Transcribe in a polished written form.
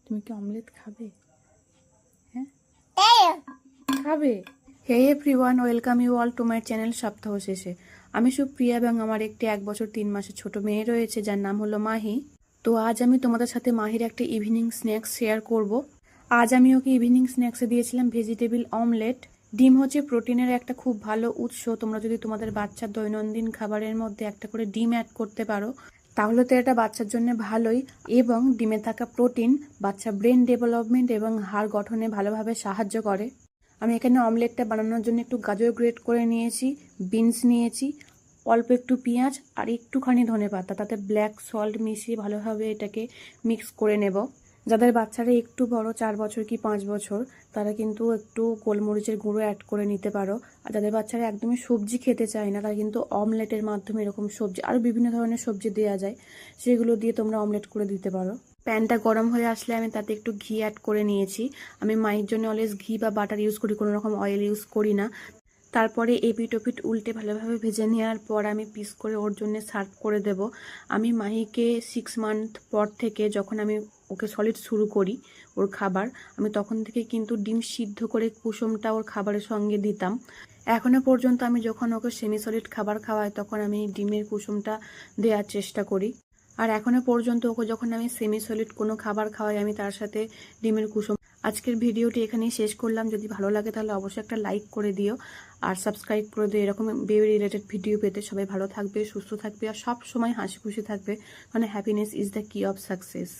তুমি কি অমলেট খাবে? হ্যাঁ খাবে। Hey everyone, welcome you all to my channel সপ্তাহ শেষে। আমি সুপ্রিয়া এবং আমার একটি 1 বছর 3 মাসের ছোট মেয়ে রয়েছে যার নাম হলো মাহি। তো আজ আমি তোমাদের সাথে মাহির একটা ইভিনিং স্ন্যাক্স শেয়ার করব। আজ আমি ওকে ইভিনিং স্ন্যাক্সে দিয়েছিলাম ভেজিটেবল অমলেট। ডিম হচ্ছে প্রোটিনের একটা খুব ভালো উৎস। তোমরা যদি তোমাদের বাচ্চার দৈনন্দিন খাবারের মধ্যে একটা করে ডিম অ্যাড করতে পারো তাহলে তো এটা বাচ্চার জন্য ভালোই। এবং ডিমে থাকা প্রোটিন বাচ্চার ব্রেন ডেভেলপমেন্ট এবং হাড় গঠনে ভালোভাবে সাহায্য করে। আমি এখানে অমলেটটা বানানোর জন্য একটু গাজর গ্রেট করে নিয়েছি, বিনস নিয়েছি, অল্প একটু পেঁয়াজ আর একটুখানি ধনেপাতা, তাতে ব্ল্যাক সল্ট মিশিয়ে ভালোভাবে এটাকে মিক্স করে নেব। যাদের বাচ্চারা একটু বড় 4 বছর কি 5 বছর তারা কিন্তু একটু গোলমরিচের গুঁড়ো অ্যাড করে নিতে পারো। আর যাদের বাচ্চারা একদমই সবজি খেতে চায় না তারা কিন্তু অমলেটের মাধ্যমে এরকম সবজি আরও বিভিন্ন ধরনের সবজি দেওয়া যায়, সেগুলো দিয়ে তোমরা অমলেট করে দিতে পারো। প্যানটা গরম হয়ে আসলে আমি তাতে একটু ঘি অ্যাড করে নিয়েছি। আমি মায়ের জন্য অলওয়েজ ঘি বা বাটার ইউজ করি, কোনো রকম অয়েল ইউজ করি না। তারপরে এপিট ওপিট উল্টে ভালোভাবে ভেজে নেওয়ার পর আমি পিস করে ওর জন্য সার্ভ করে দেব। আমি মাহিকে 6 মান্থ পর থেকে যখন আমি ওকে সলিড শুরু করি ওর খাবার, আমি তখন থেকে কিন্তু ডিম সিদ্ধ করে কুসুমটা ওর খাবারের সঙ্গে দিতাম। এখনো পর্যন্ত আমি যখন ওকে সেমি সলিড খাবার খাওয়াই তখন আমি ডিমের কুসুমটা দেওয়ার চেষ্টা করি। আর এখনো পর্যন্ত ওকে যখন আমি সেমি সলিড কোনো খাবার খাওয়াই আমি তার সাথে ডিমের কুসুম। আজকের ভিডিওটি এখানেই শেষ করলাম। যদি ভালো লাগে তাহলে অবশ্যই একটা লাইক করে দিও আর সাবস্ক্রাইব করে দিও এরকম বেবি রিলেটেড ভিডিও পেতে। সবাই ভালো থাকবে, সুস্থ থাকবে আর সব সময় হাসি খুশি থাকবে, মানে হ্যাপিনেস ইজ দ্য কি অফ সাকসেস।